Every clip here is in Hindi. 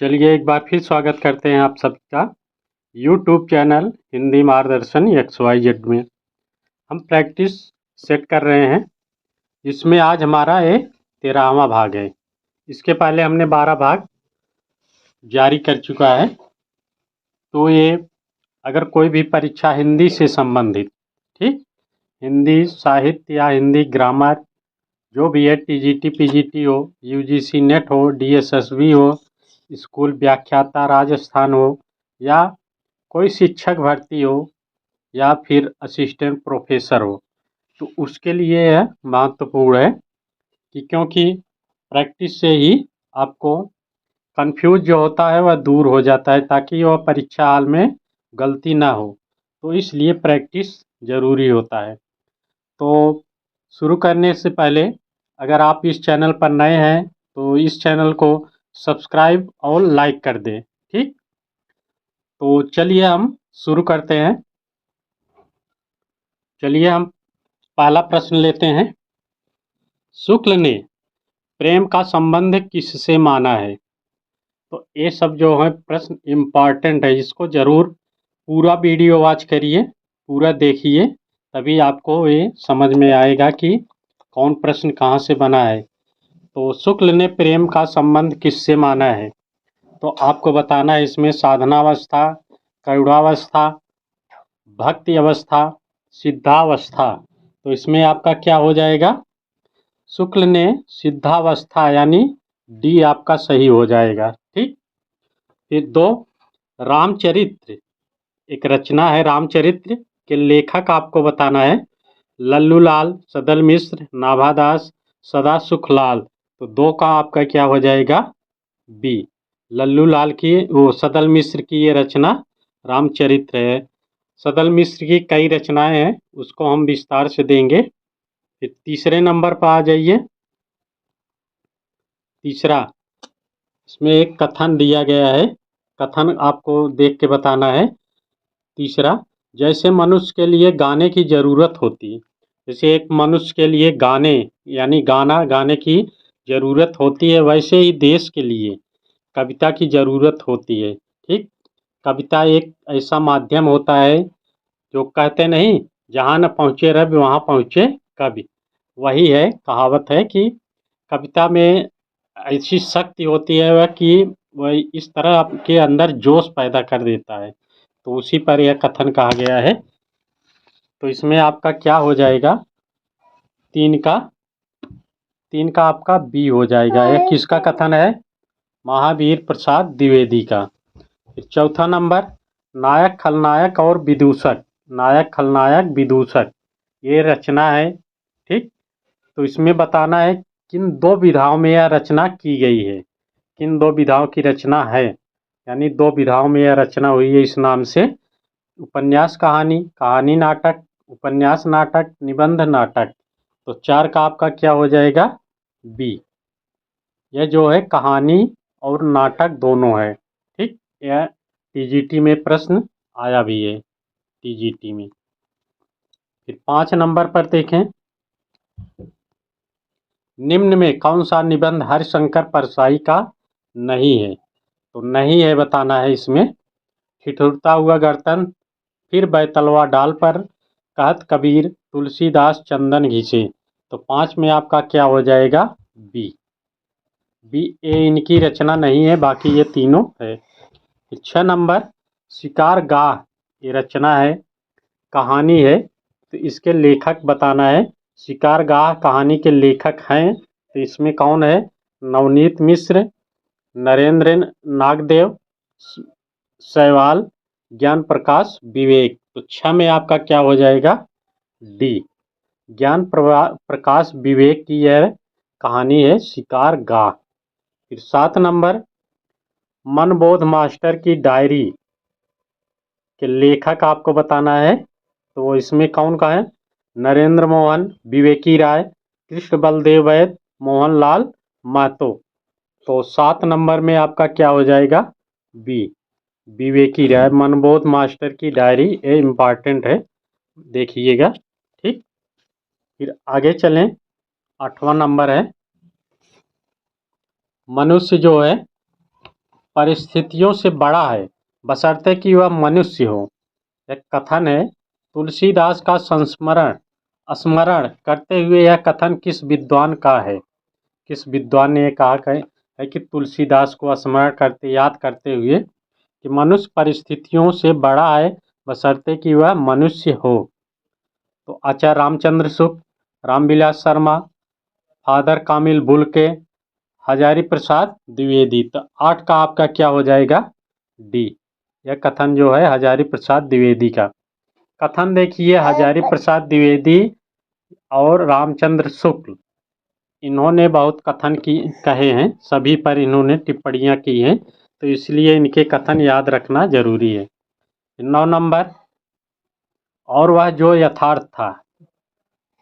चलिए एक बार फिर स्वागत करते हैं आप सबका यूट्यूब चैनल हिंदी मार्गदर्शन XYZ में। हम प्रैक्टिस सेट कर रहे हैं, जिसमें आज हमारा ये 13वां भाग है। इसके पहले हमने 12 भाग जारी कर चुका है। तो ये अगर कोई भी परीक्षा हिंदी से संबंधित, ठीक, हिंदी साहित्य या हिंदी ग्रामर जो भी है, TGT PGT हो, UGC नेट हो, DSSB हो, स्कूल व्याख्याता राजस्थान हो, या कोई शिक्षक भर्ती हो, या फिर असिस्टेंट प्रोफेसर हो, तो उसके लिए यह महत्वपूर्ण है कि क्योंकि प्रैक्टिस से ही आपको कंफ्यूज जो होता है वह दूर हो जाता है, ताकि वह परीक्षा हाल में गलती ना हो। तो इसलिए प्रैक्टिस ज़रूरी होता है। तो शुरू करने से पहले अगर आप इस चैनल पर नए हैं तो इस चैनल को सब्सक्राइब और लाइक कर दें, ठीक। तो चलिए हम शुरू करते हैं। चलिए हम पहला प्रश्न लेते हैं। शुक्ल ने प्रेम का संबंध किससे माना है? तो ये सब जो है प्रश्न इम्पॉर्टेंट है, इसको ज़रूर पूरा वीडियो वॉच करिए, पूरा देखिए, तभी आपको ये समझ में आएगा कि कौन प्रश्न कहाँ से बना है। तो शुक्ल ने प्रेम का संबंध किससे माना है? तो आपको बताना है इसमें साधनावस्था, करुणावस्था, भक्ति अवस्था, सिद्धावस्था। तो इसमें आपका क्या हो जाएगा? शुक्ल ने सिद्धावस्था, यानी डी आपका सही हो जाएगा, ठीक। फिर 2, रामचरित्र एक रचना है, रामचरित्र के लेखक आपको बताना है लल्लूलाल, सदल मिश्र, नाभादास, सदा सुखलाल। तो 2 का आपका क्या हो जाएगा? बी। लल्लूलाल की, वो सदल मिश्र की ये रचना रामचरित्र है। सदल मिश्र की कई रचनाएं हैं, उसको हम विस्तार से देंगे। फिर तीसरे नंबर पर आ जाइए। तीसरा, इसमें एक कथन दिया गया है, कथन आपको देख के बताना है। तीसरा, जैसे मनुष्य के लिए गाने की ज़रूरत होती है, जैसे एक मनुष्य के लिए गाने यानी गाना गाने की ज़रूरत होती है, वैसे ही देश के लिए कविता की ज़रूरत होती है, ठीक। कविता एक ऐसा माध्यम होता है जो कहते नहीं, जहाँ न पहुँचे रवि वहाँ पहुँचे कवि। वही है, कहावत है कि कविता में ऐसी शक्ति होती है वह कि वह इस तरह आपके अंदर जोश पैदा कर देता है। तो उसी पर यह कथन कहा गया है। तो इसमें आपका क्या हो जाएगा? 3 का आपका बी हो जाएगा। यह किसका कथन है? महावीर प्रसाद द्विवेदी का। फिर चौथा नंबर, नायक खलनायक और विदूषक, नायक खलनायक विदूषक ये रचना है, ठीक। तो इसमें बताना है किन 2 विधाओं में यह रचना की गई है, किन 2 विधाओं की रचना है, यानी 2 विधाओं में यह रचना हुई है इस नाम से। उपन्यास कहानी, कहानी नाटक, उपन्यास नाटक, निबंध नाटक। तो 4 का आपका क्या हो जाएगा? बी। यह जो है कहानी और नाटक दोनों है, ठीक। यह TGT में प्रश्न आया भी है, TGT में। फिर 5 नंबर पर देखें, निम्न में कौन सा निबंध हरिशंकर परसाई का नहीं है? तो नहीं है बताना है इसमें। ठिठुरता हुआ गणतंत्र, फिर बैतलवा डाल पर, कहत कबीर, तुलसीदास चंदन घिसे। तो 5 में आपका क्या हो जाएगा? बी। बी ए इनकी रचना नहीं है, बाकी ये तीनों है। 6 नंबर, शिकार गाह ये रचना है, कहानी है, तो इसके लेखक बताना है। शिकार गाह कहानी के लेखक हैं, तो इसमें कौन है? नवनीत मिश्र, नरेंद्र नागदेव, सैवाल, ज्ञान प्रकाश विवेक। तो 6 में आपका क्या हो जाएगा? डी। ज्ञान प्रकाश विवेक की यह कहानी है शिकार गाह। फिर 7 नंबर, मनबोध मास्टर की डायरी के लेखक आपको बताना है, तो इसमें कौन का है? नरेंद्र मोहन, विवेकी राय, कृष्ण बलदेव वैद, मोहनलाल महतो। तो 7 नंबर में आपका क्या हो जाएगा? बी। विवेकी राय, मनबोध मास्टर की डायरी, ये इम्पॉर्टेंट है, देखिएगा, ठीक। फिर आगे चलें, 8वां नंबर है, मनुष्य जो है परिस्थितियों से बड़ा है बशर्ते कि वह मनुष्य हो। एक कथन है, तुलसीदास का संस्मरण स्मरण करते हुए यह कथन किस विद्वान का है? किस विद्वान ने ये कहा है कि तुलसीदास को स्मरण करते याद करते हुए कि मनुष्य परिस्थितियों से बड़ा है बशर्ते कि वह मनुष्य हो? तो Acharya Ramchandra Shukla, Ramvilas Sharma, father Camille Bulcke, Hazari Prasad Dwivedi. तो 8 का आपका क्या हो जाएगा? डी। यह कथन जो है हजारी प्रसाद द्विवेदी का कथन देखिए। हजारी प्रसाद द्विवेदी और रामचंद्र शुक्ल, इन्होंने बहुत कथन की कहे हैं, सभी पर इन्होंने टिप्पणियां की हैं, तो इसलिए इनके कथन याद रखना जरूरी है। 9 नंबर, और वह जो यथार्थ था।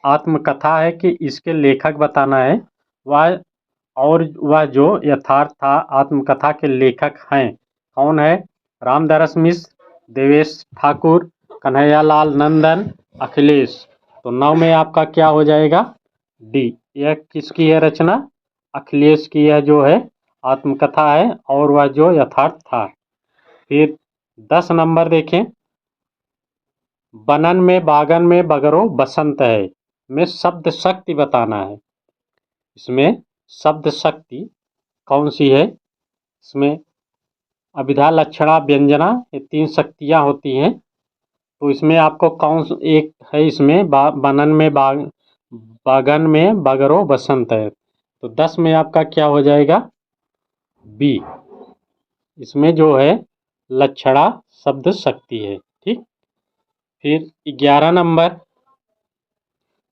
आत्मकथा है कि इसके लेखक बताना है। वह और वह जो यथार्थ था आत्मकथा के लेखक हैं कौन है? रामदरस मिश्र, देवेश ठाकुर, कन्हैयालाल नंदन, अखिलेश। तो 9 में आपका क्या हो जाएगा? डी। यह किसकी है रचना? अखिलेश की यह जो है आत्मकथा है और वह जो यथार्थ था। फिर 10 नंबर देखें, बनन में बागन में बगरो बसंत है में शब्द शक्ति बताना है। इसमें शब्द शक्ति कौन सी है? इसमें अभिधा लक्षणा व्यंजना ये 3 शक्तियाँ होती हैं। तो इसमें आपको कौन एक है? इसमें बनन में बागन में बगरो बसंत है। तो 10 में आपका क्या हो जाएगा? बी। इसमें जो है लक्षणा शब्द शक्ति है। ठीक। फिर 11 नंबर,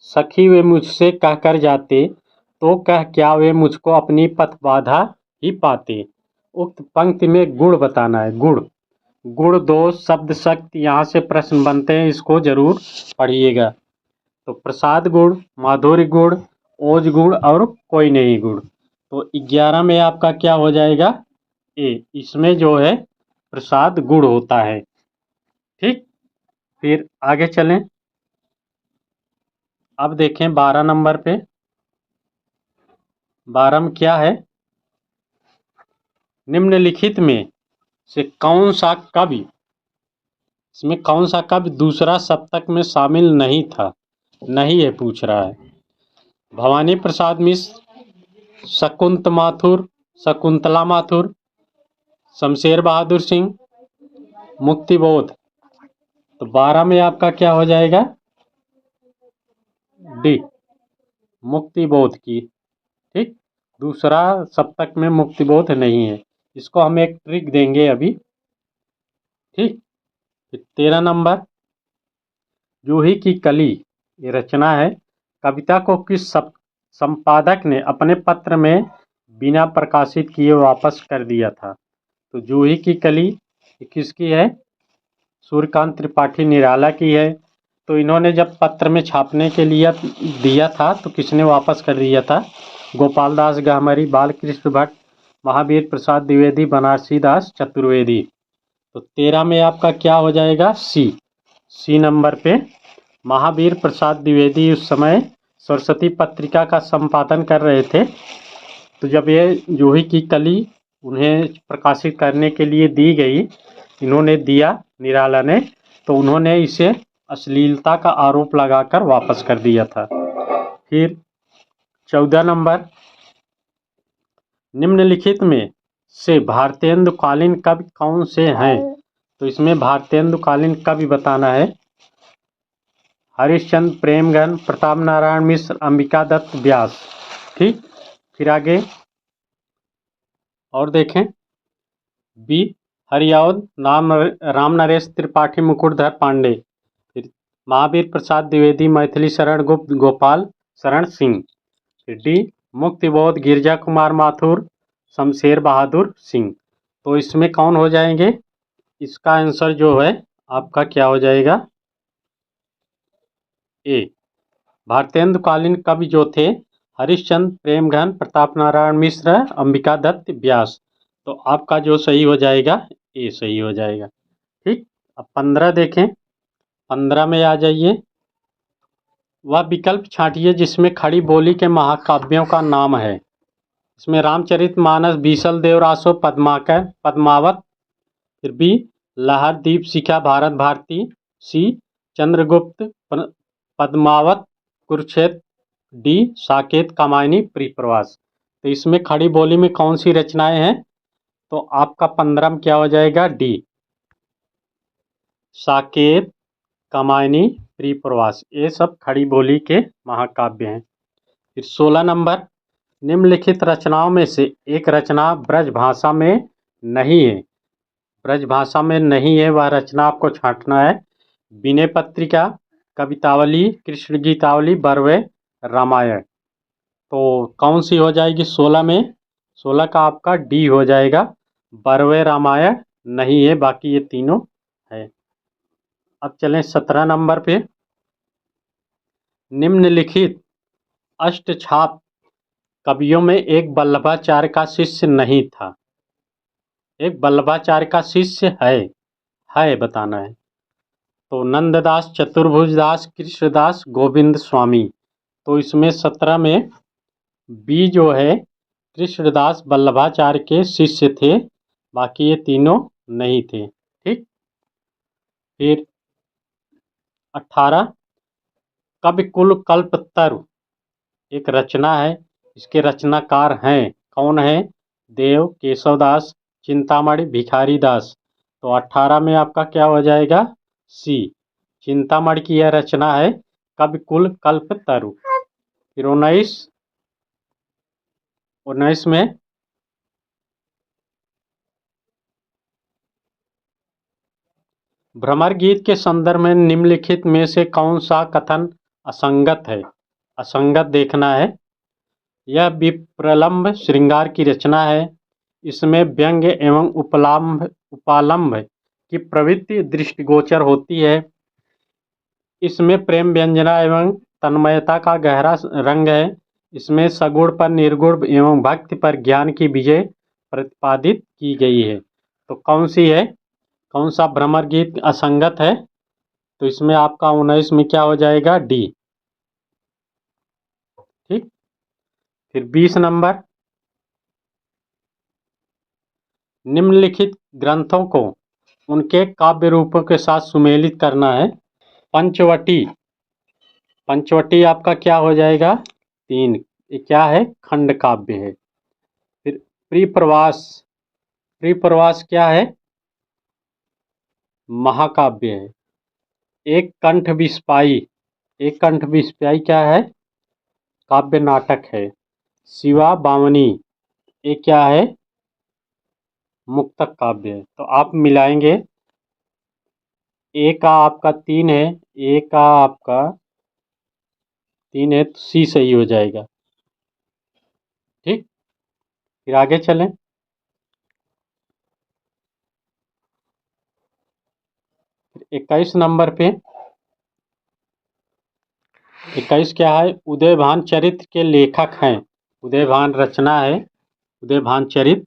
सखी वे मुझसे कहकर जाते तो कह क्या वे मुझको अपनी पथ बाधा ही पाते। उक्त पंक्ति में गुण बताना है। गुण दोष शब्द शक्ति, यहाँ से प्रश्न बनते हैं, इसको जरूर पढ़िएगा। तो प्रसाद गुण, माधुर्य गुण, ओज गुण और कोई नहीं गुण। तो 11 में आपका क्या हो जाएगा? ए। इसमें जो है प्रसाद गुण होता है। ठीक। फिर आगे चलें, अब देखें 12 नंबर पे। 12 में क्या है? निम्नलिखित में से कौन सा कवि, इसमें कौन सा कवि दूसरा सप्तक में शामिल नहीं था? नहीं है पूछ रहा है। भवानी प्रसाद मिश्र, शकुंतला माथुर, शमशेर बहादुर सिंह, मुक्तिबोध। तो 12 में आपका क्या हो जाएगा? डी। मुक्तिबोध की। ठीक। दूसरा सप्तक में मुक्तिबोध नहीं है। इसको हम एक ट्रिक देंगे अभी। ठीक। 13 नंबर, जूही की कली ये रचना है। कविता को किस संपादक ने अपने पत्र में बिना प्रकाशित किए वापस कर दिया था? तो जूही की कली किसकी है? सूर्यकांत त्रिपाठी निराला की है। तो इन्होंने जब पत्र में छापने के लिए दिया था तो किसने वापस कर दिया था? गोपाल दास गहमरी, बालकृष्ण भट्ट, महावीर प्रसाद द्विवेदी, बनारसी दास चतुर्वेदी। तो 13 में आपका क्या हो जाएगा? सी नंबर पे महावीर प्रसाद द्विवेदी उस समय सरस्वती पत्रिका का संपादन कर रहे थे। तो जब ये जूही की कली उन्हें प्रकाशित करने के लिए दी गई, इन्होंने दिया निराला ने, तो उन्होंने इसे अश्लीलता का आरोप लगाकर वापस कर दिया था। फिर 14 नंबर, निम्नलिखित में से भारतेंदुकालीन कवि कौन से हैं? तो इसमें भारतेंदुकालीन कवि बताना है। हरिश्चंद्र, प्रेमगन, प्रताप नारायण मिश्र, अंबिका दत्त व्यास। ठीक। फिर आगे और देखें, बी हरिऔध, राम नरेश त्रिपाठी, मुकुटधर पांडे। फिर महावीर प्रसाद द्विवेदी, मैथिली शरण गुप्त, गोपाल शरण सिंह। फिर डी मुक्तिबोध, गिरजा कुमार माथुर, शमशेर बहादुर सिंह। तो इसमें कौन हो जाएंगे? इसका आंसर जो है आपका क्या हो जाएगा? ए। भारतेंदुकालीन कवि जो थे हरिश्चंद्र, प्रेमघन, प्रताप नारायण मिश्र, अंबिका दत्त व्यास। तो आपका जो सही हो जाएगा ए सही हो जाएगा। ठीक। अब 15 देखें। 15 में आ जाइए, वह विकल्प छांटिए जिसमें खड़ी बोली के महाकाव्यों का नाम है। इसमें रामचरितमानस, बीसल देव रासो, पद्माकर पद्मावत, फिर बी लहर दीप शिखा भारत भारती, सी चंद्रगुप्त पद्मावत कुरुक्षेत्र, डी साकेत कामायनी प्रियप्रवास। तो इसमें खड़ी बोली में कौन सी रचनाएं हैं? तो आपका 15 में क्या हो जाएगा? डी साकेत कामायनी प्रियप्रवास। ये सब खड़ी बोली के महाकाव्य हैं। फिर 16 नंबर, निम्नलिखित रचनाओं में से एक रचना ब्रजभाषा में नहीं है। ब्रजभाषा में नहीं है वह रचना आपको छांटना है। विनय पत्रिका, कवितावली, कृष्ण गीतावली, बरवे, रामायण। तो कौन सी हो जाएगी 16 में? 16 का आपका डी हो जाएगा, बरवे रामायण नहीं है, बाकी ये तीनों है। अब चलें 17 नंबर पे। निम्नलिखित अष्टछाप कवियों में एक वल्लभाचार्य का शिष्य नहीं था। एक वल्लभाचार्य का शिष्य है बताना है। तो नंददास, चतुर्भुजदास, कृष्णदास, गोविंद स्वामी। तो इसमें 17 में बी जो है कृष्णदास वल्लभाचार्य के शिष्य थे, बाकी ये तीनों नहीं थे। ठीक। फिर 18 कविकुल कल्पतरु एक रचना है, इसके रचनाकार हैं कौन है? देव, केशवदास, चिंतामणि, भिखारी दास। तो 18 में आपका क्या हो जाएगा? सी चिंतामणि की यह रचना है कविकुल कल्पतरु। फिर 19 में भ्रमर गीत के संदर्भ में निम्नलिखित में से कौन सा कथन असंगत है? असंगत देखना है। यह विप्रलंब श्रृंगार की रचना है। इसमें व्यंग एवं उपालंब की प्रवृत्ति दृष्टिगोचर होती है। इसमें प्रेम व्यंजना एवं तन्मयता का गहरा रंग है। इसमें सगुण पर निर्गुण एवं भक्ति पर ज्ञान की विजय प्रतिपादित की गई है। तो कौन सी है? कौन सा भ्रमर गीत असंगत है? तो इसमें आपका 19 में क्या हो जाएगा? डी। ठीक। फिर 20 नंबर, निम्नलिखित ग्रंथों को उनके काव्य रूपों के साथ सुमेलित करना है। पंचवटी, पंचवटी आपका क्या हो जाएगा? 3। ये क्या है? खंड काव्य है। फिर प्रियप्रवास, प्रियप्रवास क्या है? महाकाव्य है। एक कंठ विस्पाई, एक कंठ विस्पाई क्या है? काव्य नाटक है। शिवा बामनी ये क्या है? मुक्तक काव्य है। तो आप मिलाएंगे, ए का आपका 3 है, ए का आपका 3 है, तो सी सही हो जाएगा। ठीक। फिर आगे चलें। 21 नंबर पे, 21 क्या है? उदयभान चरित्र के लेखक हैं। उदयभान रचना है उदयभान चरित्र,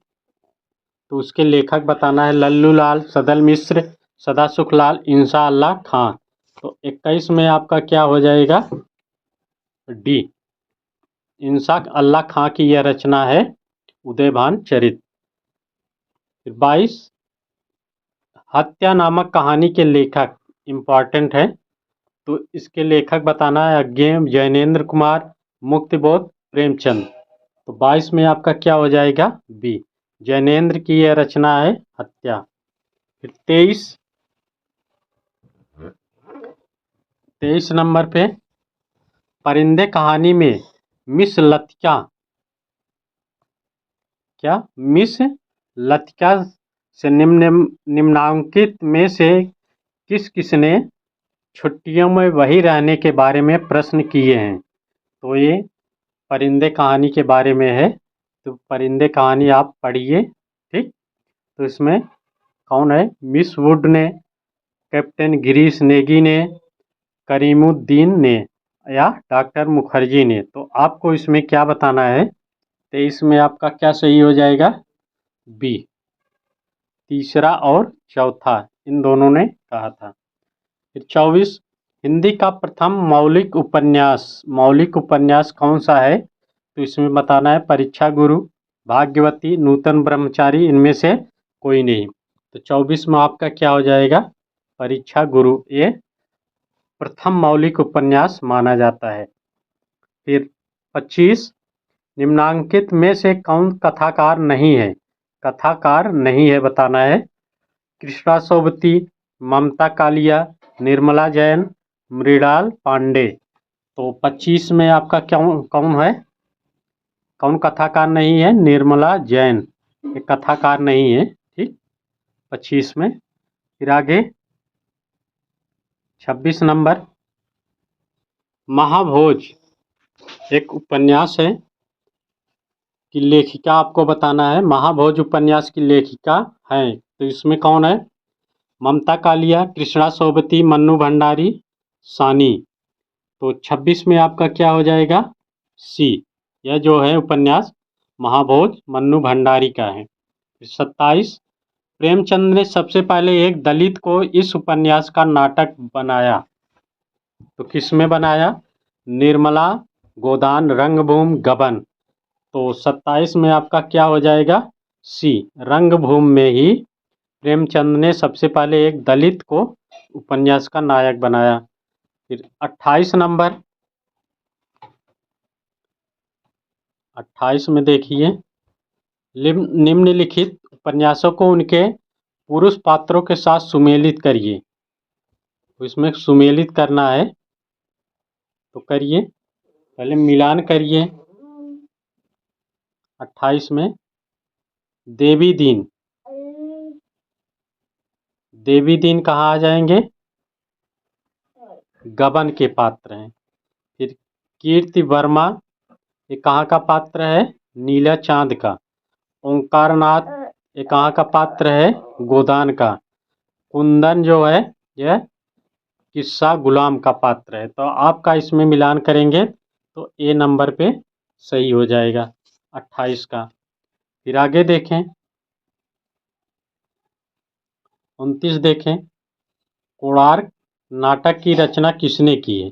तो उसके लेखक बताना है। लल्लू लाल, सदल मिश्र, सदा सुखलाल, इंसा अल्लाह खां। तो 21 में आपका क्या हो जाएगा? डी इंसा अल्लाह खां की यह रचना है उदयभान चरित्र। फिर 22 हत्या नामक कहानी के लेखक इम्पॉर्टेंट है, तो इसके लेखक बताना है। अज्ञेय, जैनेन्द्र कुमार, मुक्तिबोध, प्रेमचंद। तो 22 में आपका क्या हो जाएगा? बी जैनेन्द्र की यह रचना है हत्या। फिर 23 नंबर पे, परिंदे कहानी में मिस लतिका, क्या मिस लतिका से निम्नांकित में से किस किसने छुट्टियों में वही रहने के बारे में प्रश्न किए हैं? तो ये परिंदे कहानी के बारे में है, तो परिंदे कहानी आप पढ़िए। ठीक। तो इसमें कौन है? मिस वुड ने, कैप्टन गिरीश नेगी ने, करीमुद्दीन ने, या डॉक्टर मुखर्जी ने। तो आपको इसमें क्या बताना है? तो इसमें आपका क्या सही हो जाएगा? बी तीसरा और चौथा इन दोनों ने कहा था। फिर 24 हिंदी का प्रथम मौलिक उपन्यास कौन सा है? तो इसमें बताना है परीक्षा गुरु, भाग्यवती, नूतन ब्रह्मचारी, इनमें से कोई नहीं। तो 24 में आपका क्या हो जाएगा? परीक्षा गुरु, ये प्रथम मौलिक उपन्यास माना जाता है। फिर 25, निम्नांकित में से कौन कथाकार नहीं है? कथाकार नहीं है बताना है। कृष्णा सोबती, ममता कालिया, निर्मला जैन, मृणाल पांडे। तो 25 में आपका कौन कौन है? कौन कथाकार नहीं है? निर्मला जैन, ये कथाकार नहीं है। ठीक, 25 में। फिर आगे 26 नंबर, महाभोज एक उपन्यास है कि लेखिका आपको बताना है। महाभोज उपन्यास की लेखिका है, तो इसमें कौन है? ममता कालिया, कृष्णा सोबती, मन्नू भंडारी, सानी। तो 26 में आपका क्या हो जाएगा? सी। यह जो है उपन्यास महाभोज मन्नू भंडारी का है। 27, प्रेमचंद ने सबसे पहले एक दलित को इस उपन्यास का नाटक बनाया। तो किस में बनाया? निर्मला, गोदान, रंगभूमि, गबन। तो 27 में आपका क्या हो जाएगा? सी, रंगभूमि में ही प्रेमचंद ने सबसे पहले एक दलित को उपन्यास का नायक बनाया। फिर 28 नंबर, 28 में देखिए, निम्नलिखित उपन्यासों को उनके पुरुष पात्रों के साथ सुमेलित करिए। तो इसमें सुमेलित करना है, तो करिए, पहले मिलान करिए। 28 में देवी दीन, देवी दीन कहाँ आ जाएंगे? गबन के पात्र हैं। फिर कीर्ति वर्मा, ये कहाँ का पात्र है? नीला चांद का। ओंकारनाथ, ये कहाँ का पात्र है? गोदान का। कुंदन जो है यह किस्सा गुलाम का पात्र है। तो आपका इसमें मिलान करेंगे तो ए नंबर पे सही हो जाएगा 28 का। फिर आगे देखें, 29 देखें, कोणार्क नाटक की रचना किसने की है?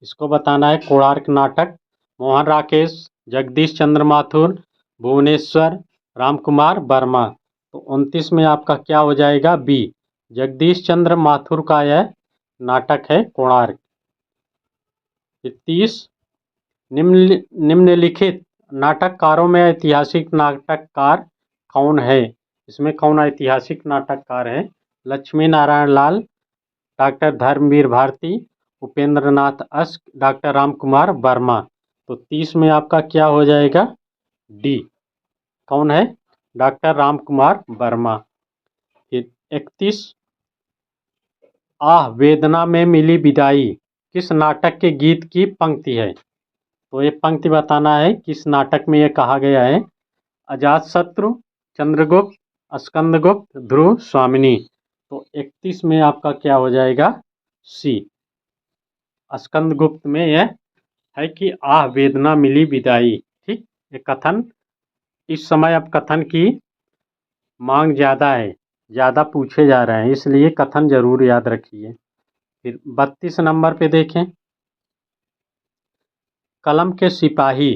इसको बताना है। कोणार्क नाटक मोहन राकेश, जगदीश चंद्र माथुर, भुवनेश्वर रामकुमार वर्मा। तो 29 में आपका क्या हो जाएगा? बी, जगदीश चंद्र माथुर का यह नाटक है कोणार्क। 30, निम्नलिखित नाटककारों में ऐतिहासिक नाटककार कौन है? इसमें कौन ऐतिहासिक नाटककार है? Lakshmi Narayan Lal, doctor Dharmveer Bharti, Upendra Nath ask, doctor Ramkumar Verma. तो 30 में आपका क्या हो जाएगा? डी, कौन है? डॉक्टर रामकुमार वर्मा। फिर 31, आह वेदना में मिली विदाई किस नाटक के गीत की पंक्ति है? तो ये पंक्ति बताना है किस नाटक में ये कहा गया है। अजातशत्रु, चंद्रगुप्त, स्कंदगुप्त, ध्रुव, स्वामिनी। तो 31 में आपका क्या हो जाएगा? सी, स्कंदगुप्त में यह है कि आह वेदना मिली विदाई। ठीक, ये कथन इस समय अब कथन की मांग ज़्यादा है, ज़्यादा पूछे जा रहे हैं, इसलिए कथन जरूर याद रखिए। फिर 32 नंबर पे देखें, कलम के सिपाही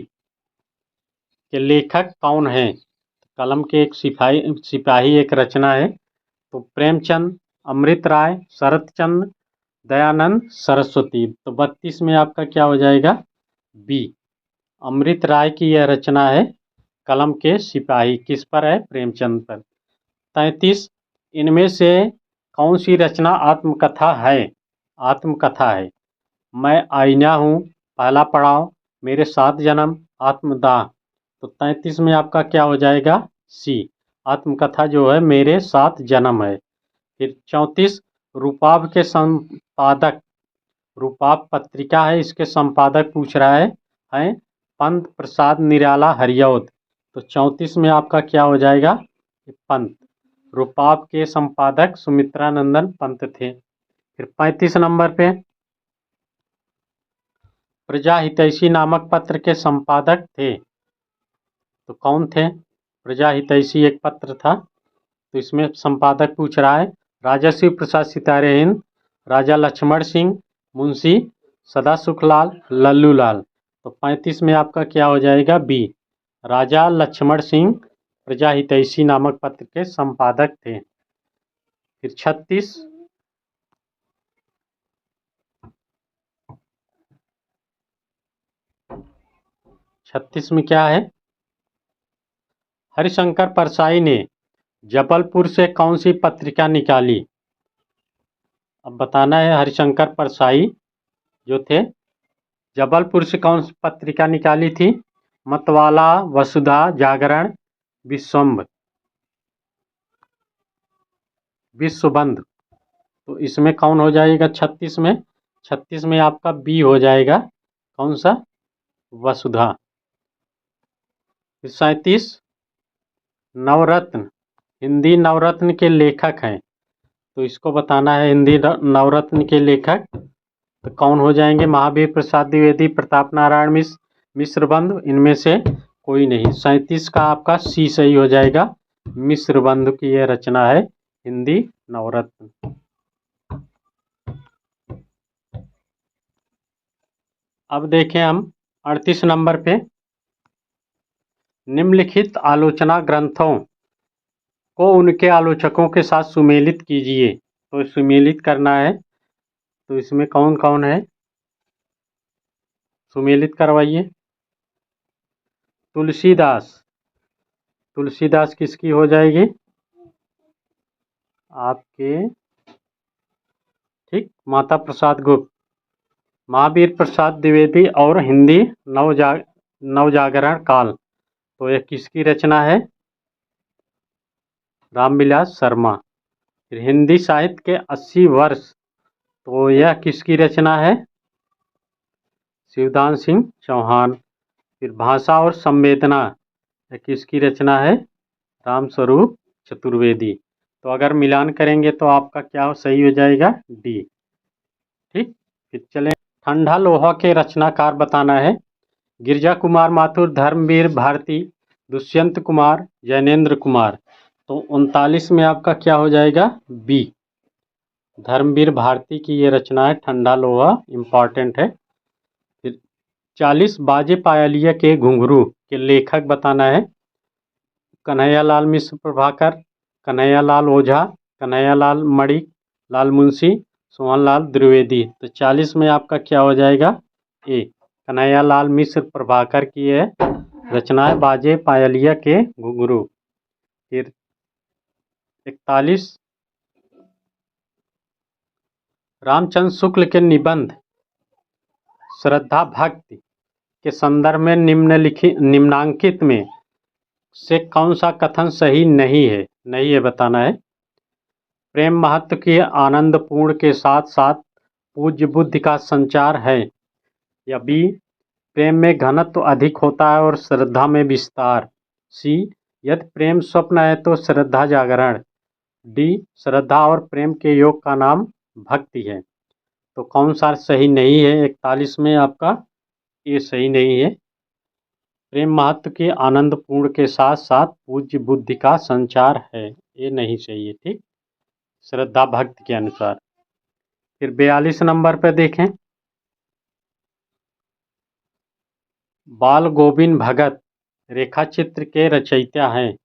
के लेखक कौन हैं? कलम के एक सिपाही एक रचना है। तो प्रेमचंद, अमृत राय, शरत चंद्र, दयानंद सरस्वती। तो 32 में आपका क्या हो जाएगा? बी, अमृत राय की यह रचना है कलम के सिपाही। किस पर है? प्रेमचंद पर। 33, इनमें से कौन सी रचना आत्मकथा है? आत्मकथा है। मैं आईना हूँ, पहला पड़ाव, मेरे 7 जन्म, आत्मदाह। तो 33 में आपका क्या हो जाएगा? सी, आत्मकथा जो है मेरे 7 जन्म है। फिर 34, रूपाभ के संपादक, रूपाभ पत्रिका है, इसके संपादक पूछ रहा है पंत प्रसाद निराला हरियौद। तो 34 में आपका क्या हो जाएगा? पंत। रूपाभ के संपादक सुमित्रानंदन पंत थे। फिर 35 नंबर पे, प्रजा हितैषी नामक पत्र के संपादक थे, तो कौन थे? प्रजा हितैषी एक पत्र था, तो इसमें संपादक पूछ रहा है राजर्षि प्रसाद सितारे हिंद, राजा लक्ष्मण सिंह, मुंशी सदा सुखलाल, लल्लू लाल। तो 35 में आपका क्या हो जाएगा? बी, राजा लक्ष्मण सिंह प्रजाहितैषी नामक पत्र के संपादक थे। फिर 36 में क्या है? हरिशंकर परसाई ने जबलपुर से कौन सी पत्रिका निकाली? अब बताना है। हरिशंकर परसाई जो थे, जबलपुर से कौन सी पत्रिका निकाली थी? मतवाला, वसुधा, जागरण, विश्वबंध। तो इसमें कौन हो जाएगा 36 में? 36 में आपका बी हो जाएगा। कौन सा? वसुधा। 37 नवरत्न, हिंदी नवरत्न के लेखक हैं, तो इसको बताना है। हिंदी नवरत्न के लेखक तो कौन हो जाएंगे? महावीर प्रसाद द्विवेदी, प्रताप नारायण मिश्र, मिश्रबंधु। इनमें से कोई नहीं। 37 का आपका सी सही हो जाएगा। मिश्रबंधु की यह रचना है हिंदी नवरत्न। अब देखें हम 38 नंबर पे, निम्नलिखित आलोचना ग्रंथों को उनके आलोचकों के साथ सुमेलित कीजिए। तो सुमेलित करना है, तो इसमें कौन कौन है? सुमेलित करवाइए। तुलसीदास, तुलसीदास किसकी हो जाएगी? आपके ठीक, माता प्रसाद गुप्त। महावीर प्रसाद द्विवेदी और हिंदी नवजागरण काल, तो यह किसकी रचना है? रामविलास शर्मा। फिर हिंदी साहित्य के 80 वर्ष, तो यह किसकी रचना है? शिवदान सिंह चौहान। फिर भाषा और संवेदना, यह किसकी रचना है? रामस्वरूप चतुर्वेदी। तो अगर मिलान करेंगे तो आपका क्या सही हो जाएगा? डी। ठीक, फिर चलें। ठंडा लोहा के रचनाकार बताना है। गिरजा कुमार माथुर, धर्मवीर भारती, दुष्यंत कुमार, जैनेन्द्र कुमार। तो 39 में आपका क्या हो जाएगा? बी, धर्मवीर भारती की ये रचना है ठंडा लोहा, इम्पॉर्टेंट है। फिर 40 बाजे पायलिया के घुंघरू के लेखक बताना है। कन्हैयालाल मिश्र प्रभाकर, कन्हैयालाल ओझा, कन्हैयालाल मणिक, लाल मुंशी, सोहनलाल द्विवेदी। तो 40 में आपका क्या हो जाएगा? ए, कन्हैयालाल मिश्र प्रभाकर की है रचना है बाजे पायलिया के घुंघरू। फिर 41 रामचंद्र शुक्ल के निबंध श्रद्धा भक्ति के संदर्भ में निम्नांकित में से कौन सा कथन सही नहीं है? नहीं है बताना है। प्रेम महत्व के आनंदपूर्ण के साथ साथ पूज्य बुद्धि का संचार है, या बी, प्रेम में घनत्व अधिक होता है और श्रद्धा में विस्तार। सी, यदि प्रेम स्वप्न है तो श्रद्धा जागरण। डी, श्रद्धा और प्रेम के योग का नाम भक्ति है। तो कौन सा सही नहीं है? 41 में आपका ये सही नहीं है। प्रेम महत्व के आनंदपूर्ण के साथ साथ पूज्य बुद्धि का संचार है, ये नहीं चाहिए। ठीक, श्रद्धा भक्ति के अनुसार। फिर 42 नंबर पर देखें, बाल गोविंद भगत रेखा चित्र के रचयिता हैं।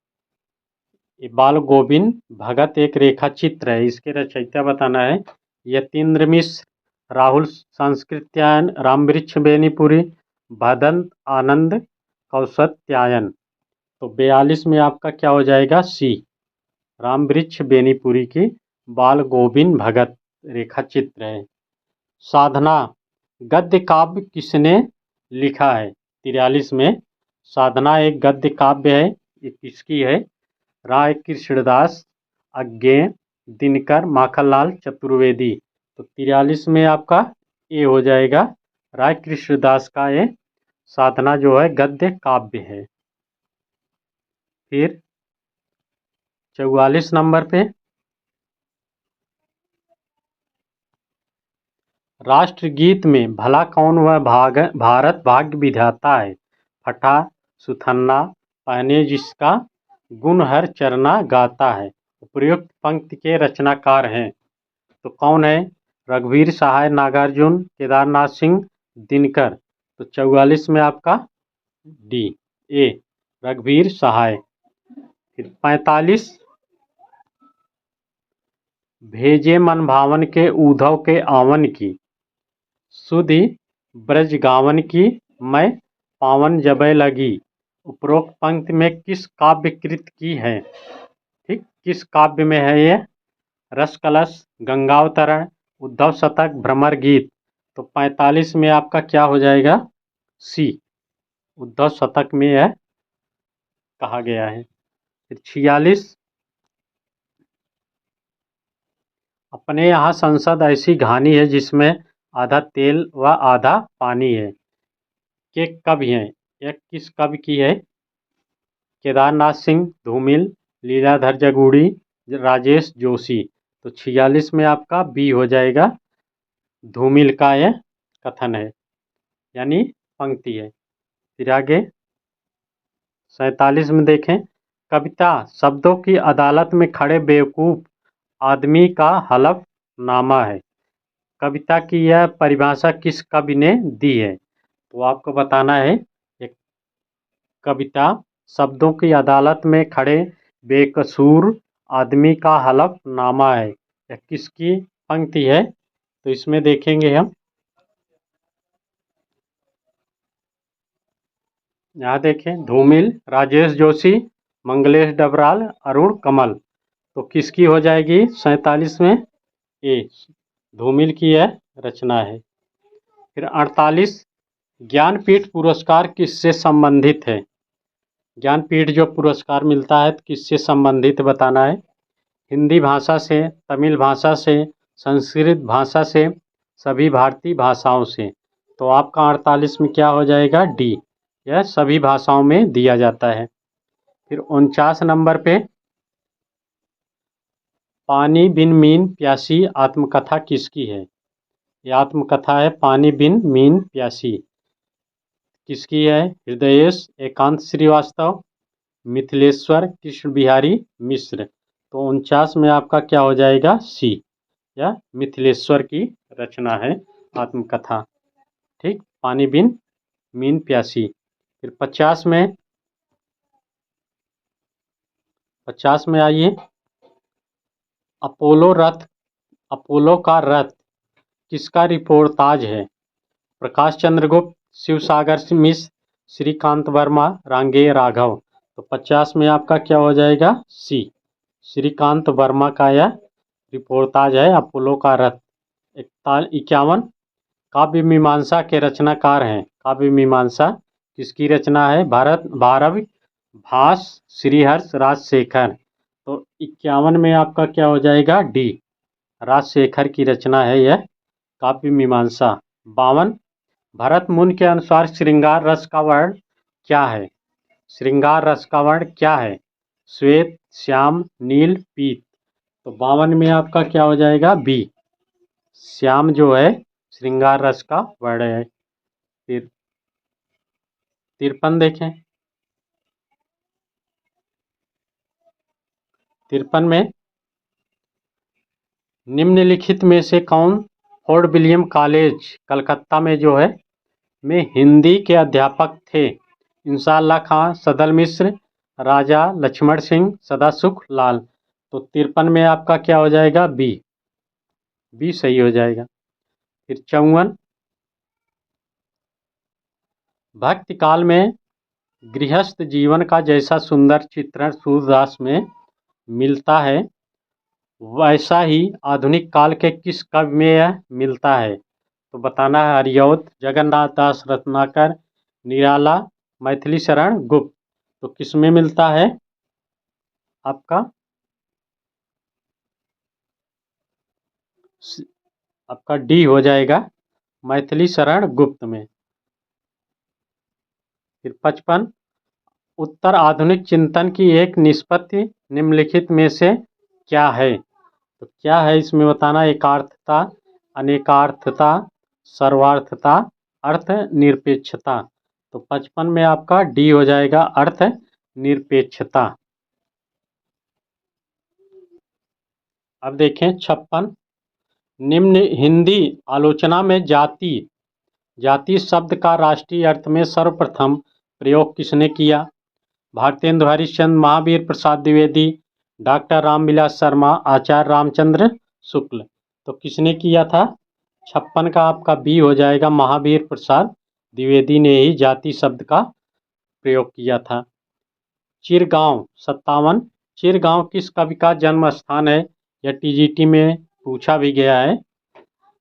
ये बाल गोविंद भगत एक रेखा चित्र है, इसके रचयिता बताना है। यतीन्द्र मिश्र, राहुल सांस्कृत्यायन, रामवृक्ष बेनीपुरी, भदंत आनंद कौसत्यायन। तो 42 में आपका क्या हो जाएगा? सी, रामवृक्ष बेनीपुरी की बाल गोविंद भगत रेखा चित्र है। साधना गद्य काव्य किसने लिखा है? 43 में साधना एक गद्य काव्य है, ये किसकी है? राय कृष्णदास, अज्ञेय, दिनकर, माखनलाल चतुर्वेदी। तो 43 में आपका ए हो जाएगा, राय कृष्णदास का ये साधना जो है गद्य काव्य है। फिर 44 नंबर पे, राष्ट्रगीत में भला कौन वह भारत भाग्य विधाता है? फटा, सुथन्ना, पहने जिसका गुण हर चरना गाता है। उपयुक्त पंक्ति के रचनाकार हैं, तो कौन है? रघुवीर सहाय, नागार्जुन, केदारनाथ सिंह, दिनकर। तो 44 में आपका डी, ए, रघुवीर सहाय। फिर 45, भेजे मन भावन के उद्धव के आवन की, सुधि ब्रज गावन की, मैं पावन जबै लगी। उपरोक्त पंक्ति में किस काव्य कृत की है? ठीक, किस काव्य में है ये? रस कलश, गंगावतरण, उद्धव शतक, भ्रमर गीत। तो 45 में आपका क्या हो जाएगा? सी, उद्धव शतक में यह कहा गया है। फिर 46, अपने यहाँ संसद ऐसी घानी है जिसमें आधा तेल व आधा पानी है, के कवि हैं? यह किस कवि की है? केदारनाथ सिंह, धूमिल, लीलाधर जगूड़ी, राजेश जोशी। तो 46 में आपका बी हो जाएगा, धूमिल का यह कथन है, यानी पंक्ति है। फिर आगे 47 में देखें, कविता शब्दों की अदालत में खड़े बेवकूफ आदमी का हलफनामा है। कविता की यह परिभाषा किस कवि ने दी है? तो आपको बताना है, एक कविता शब्दों की अदालत में खड़े बेकसूर आदमी का हलफनामा है, यह किसकी पंक्ति है? तो इसमें देखेंगे हम, यहाँ देखें, धूमिल, राजेश जोशी, मंगलेश डबराल, अरुण कमल। तो किसकी हो जाएगी 47 में? ए, धूमिल की यह रचना है। फिर 48, ज्ञानपीठ पुरस्कार किससे संबंधित है? ज्ञानपीठ जो पुरस्कार मिलता है किससे संबंधित बताना है? हिंदी भाषा से, तमिल भाषा से, संस्कृत भाषा से, सभी भारतीय भाषाओं से। तो आपका 48 में क्या हो जाएगा? डी, यह सभी भाषाओं में दिया जाता है। फिर 49 नंबर पे, पानी बिन मीन प्यासी आत्मकथा किसकी है? यह आत्मकथा है पानी बिन मीन प्यासी, किसकी है? हृदयेश एकांत श्रीवास्तव, मिथिलेश्वर कृष्ण बिहारी मिश्र। तो 49 में आपका क्या हो जाएगा? सी, यह मिथिलेश्वर की रचना है आत्मकथा। ठीक, पानी बिन मीन प्यासी। फिर 50 में आइए, अपोलो का रथ किसका रिपोर्टाज है? प्रकाश चंद्र गुप्त, शिवसागर मिश्र, श्रीकांत वर्मा, रांगेय राघव। तो 50 में आपका क्या हो जाएगा? सी, श्रीकांत वर्मा का यह रिपोर्टाज है अपोलो का रथ। 51, काव्य मीमांसा के रचनाकार हैं। काव्य मीमांसा किसकी रचना है? भारव, भास, श्रीहर्ष, राजशेखर। तो 51 में आपका क्या हो जाएगा? डी, राजशेखर की रचना है यह काव्य मीमांसा। 52, भरत मुनि के अनुसार श्रृंगार रस का वर्ण क्या है? श्रृंगार रस का वर्ण क्या है? श्वेत, श्याम, नील, पीत। तो 52 में आपका क्या हो जाएगा? बी, श्याम जो है श्रृंगार रस का वर्ण है। फिर 53 देखें, 53 में, निम्नलिखित में से कौन फोर्ट विलियम कॉलेज कलकत्ता में जो है में हिंदी के अध्यापक थे? इंशाअल्लाह खां, सदल मिश्र, राजा लक्ष्मण सिंह, सदासुख लाल। तो 53 में आपका क्या हो जाएगा? बी, बी सही हो जाएगा। फिर 54, भक्ति काल में गृहस्थ जीवन का जैसा सुंदर चित्रण सूरदास में मिलता है वैसा ही आधुनिक काल के किस कवि में यह मिलता है? तो बताना है, हरिऔध, जगन्नाथ दास रत्नाकर, निराला, मैथिली शरण गुप्त। तो किस में मिलता है आपका? आपका डी हो जाएगा, मैथिली शरण गुप्त में। फिर 55, उत्तर आधुनिक चिंतन की एक निष्पत्ति निम्नलिखित में से क्या है? तो क्या है इसमें बताना? एकार्थता, अनेकार्थता, सर्वार्थता, अर्थ निरपेक्षता। तो 55 में आपका डी हो जाएगा, अर्थ निरपेक्षता। अब देखें 56, निम्न हिंदी आलोचना में जाति शब्द का राष्ट्रीय अर्थ में सर्वप्रथम प्रयोग किसने किया? भारतेंदु हरिश्चंद्र, महावीर प्रसाद द्विवेदी, डॉक्टर रामविलास शर्मा, आचार्य रामचंद्र शुक्ल। तो किसने किया था? 56 का आपका बी हो जाएगा, महावीर प्रसाद द्विवेदी ने ही जाति शब्द का प्रयोग किया था। चिरगांव 57, चिरगांव किस कवि का जन्म स्थान है? यह टीजीटी में पूछा भी गया है।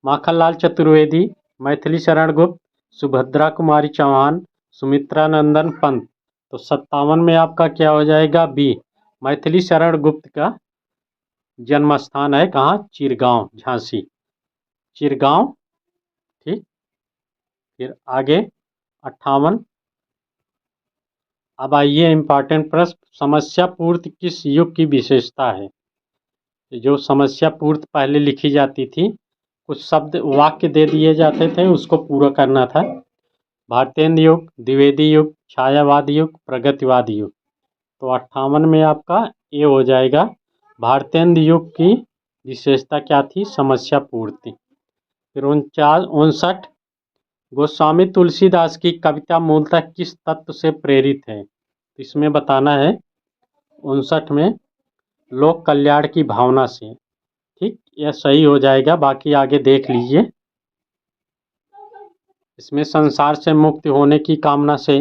माखनलाल चतुर्वेदी, मैथिली शरण गुप्त, सुभद्रा कुमारी चौहान, सुमित्रा नंदन पंत। तो 57 में आपका क्या हो जाएगा? बी, मैथिली शरण गुप्त का जन्म स्थान है कहाँ? चिरगांव, झांसी, चिरगांव। ठीक, फिर आगे 58। अब आइए इम्पॉर्टेंट प्रश्न, समस्या पूर्ति किस युग की विशेषता है? जो समस्या पूर्ति पहले लिखी जाती थी, कुछ शब्द वाक्य दे दिए जाते थे, उसको पूरा करना था। भारतेंद्र युग, द्विवेदी युग, छायावादी युग, प्रगतिवादी युग। तो 58 में आपका ए हो जाएगा। भारतेंद्र युग की विशेषता क्या थी? समस्या पूर्ति। फिर 59, गोस्वामी तुलसीदास की कविता मूलतः किस तत्व से प्रेरित है? इसमें बताना है 59 में लोक कल्याण की भावना से। ठीक, यह सही हो जाएगा, बाकी आगे देख लीजिए। इसमें संसार से मुक्त होने की कामना से,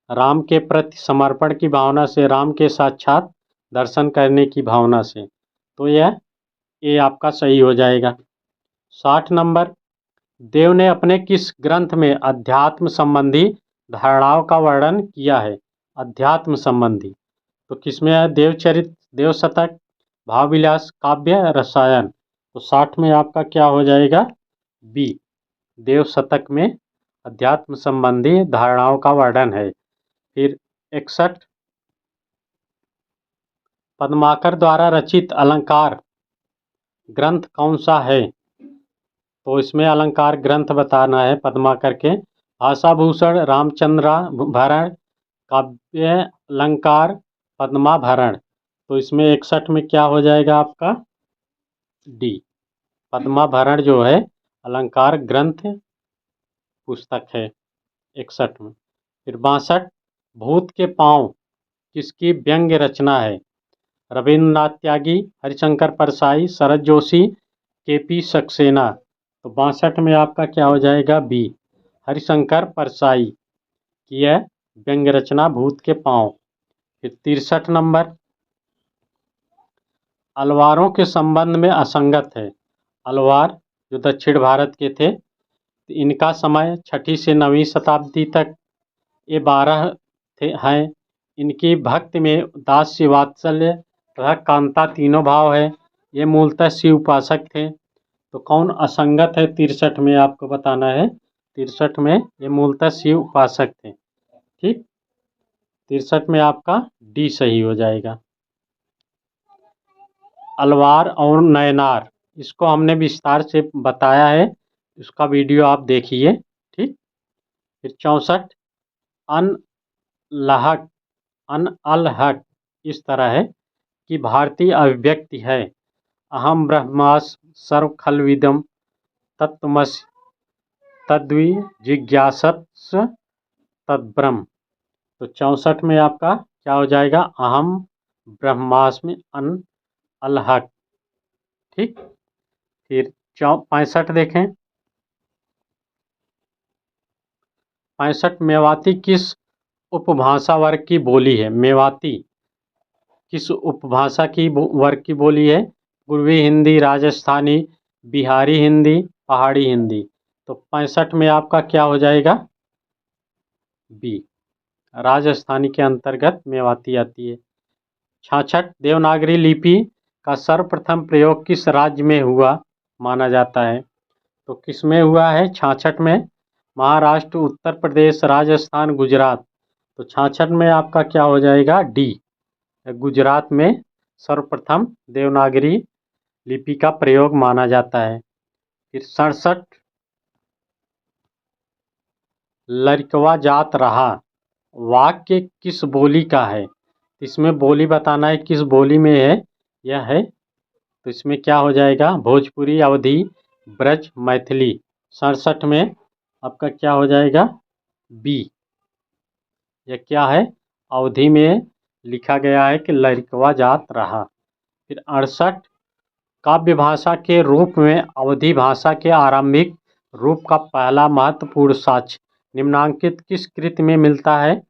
राम के प्रति समर्पण की भावना से, राम के साक्षात दर्शन करने की भावना से। तो यह ये आपका सही हो जाएगा। 60 नंबर, देव ने अपने किस ग्रंथ में अध्यात्म संबंधी धारणाओं का वर्णन किया है? अध्यात्म संबंधी तो किसमें है? देवचरित, देवशतक, भावविलास, काव्य रसायन। तो 60 में आपका क्या हो जाएगा? बी, देवशतक में अध्यात्म संबंधी धारणाओं का वर्णन है। फिर 61, पद्माकर द्वारा रचित अलंकार ग्रंथ कौन सा है? तो इसमें अलंकार ग्रंथ बताना है पद्माकर के। भाषाभूषण, रामचंद्राभरण, काव्य अलंकार, पद्माभरण। तो इसमें 61 में क्या हो जाएगा आपका? डी, पद्माभरण जो है अलंकार ग्रंथ पुस्तक है 61 में। फिर 62, भूत के पांव किसकी व्यंग्य रचना है? रविन्द्रनाथ त्यागी, हरिशंकर परसाई, शरद जोशी, केपी सक्सेना। तो 62 में आपका क्या हो जाएगा? बी, हरिशंकर परसाई की है व्यंग्य रचना भूत के पांव। फिर 63 नंबर, अलवारों के संबंध में असंगत है। अलवार जो दक्षिण भारत के थे, इनका समय 6ठी से 9वीं शताब्दी तक ये 12 हैं। इनकी भक्ति में दास्य, वात्सल्य तथा कांता तीनों भाव है। ये मूलतः शिव उपासक थे। तो कौन असंगत है 63 में? आपको बताना है 63 में ये मूलतः शिव उपासक थे। ठीक, 63 में आपका डी सही हो जाएगा। अलवार और नयनार, इसको हमने विस्तार से बताया है, उसका वीडियो आप देखिए। ठीक, फिर 64, अनलहक, अनअलहक इस तरह है कि भारतीय अभिव्यक्ति है, अहम ब्रह्मास्मि सर्व खल्विदं तत्त्वमसि तद्वि जिज्ञासस्व तद्ब्रह्म। तो 64 में आपका क्या हो जाएगा? अहम ब्रह्मास्मि अनअलहक। ठीक, फिर 65 देखें। 65, मेवाती किस उपभाषा वर्ग की बोली है? मेवाती किस उपभाषा की वर्ग की बोली है? पूर्वी हिंदी, राजस्थानी, बिहारी हिंदी, पहाड़ी हिंदी। तो 65 में आपका क्या हो जाएगा? बी, राजस्थानी के अंतर्गत मेवाती आती है। 66, देवनागरी लिपि का सर्वप्रथम प्रयोग किस राज्य में हुआ माना जाता है? तो किस में हुआ है 66 में? महाराष्ट्र, उत्तर प्रदेश, राजस्थान, गुजरात। तो 66 में आपका क्या हो जाएगा? डी, गुजरात में सर्वप्रथम देवनागरी लिपि का प्रयोग माना जाता है। फिर 67, लड़कवा जात रहा वाक्य किस बोली का है? इसमें बोली बताना है किस बोली में है यह है। तो इसमें क्या हो जाएगा? भोजपुरी, अवधी, ब्रज, मैथिली। 67 में आपका क्या हो जाएगा? बी, यह क्या है? अवधि में लिखा गया है कि लड़कवा जात रहा। फिर 68 काव्य भाषा के रूप में अवधी भाषा के आरंभिक रूप का पहला महत्वपूर्ण साक्ष्य निम्नांकित किस कृति में मिलता है?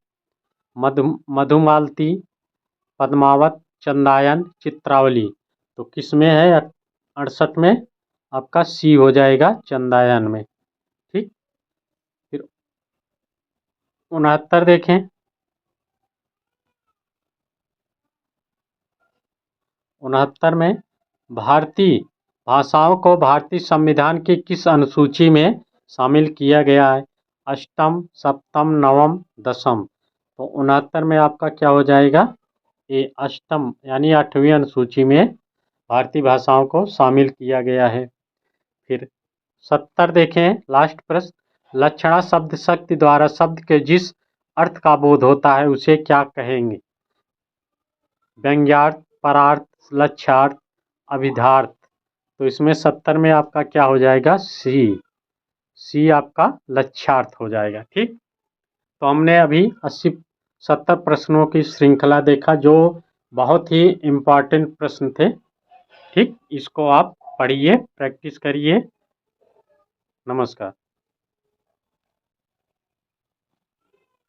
मधुमालती, पद्मावत, चंदायन, चित्रावली। तो किस में है? 68 में आपका सी हो जाएगा, चंदायन में। ठीक। फिर 69 देखें। 69 में भारतीय भाषाओं को भारतीय संविधान की किस अनुसूची में शामिल किया गया है? अष्टम, सप्तम, नवम, दसम। तो 69 में आपका क्या हो जाएगा? ये अष्टम यानी 8वीं अनुसूची में भारतीय भाषाओं को शामिल किया गया है। फिर 70 देखें, लास्ट प्रश्न। लक्षणा शब्द शक्ति द्वारा शब्द के जिस अर्थ का बोध होता है उसे क्या कहेंगे? व्यंग्यार्थ, परार्थ, लक्ष्यार्थ, अभिधार्थ। तो इसमें 70 में आपका क्या हो जाएगा? सी आपका लक्ष्यार्थ हो जाएगा। ठीक। तो हमने अभी 70 प्रश्नों की श्रृंखला देखा जो बहुत ही इम्पॉर्टेंट प्रश्न थे। ठीक। इसको आप पढ़िए, प्रैक्टिस करिए। नमस्कार।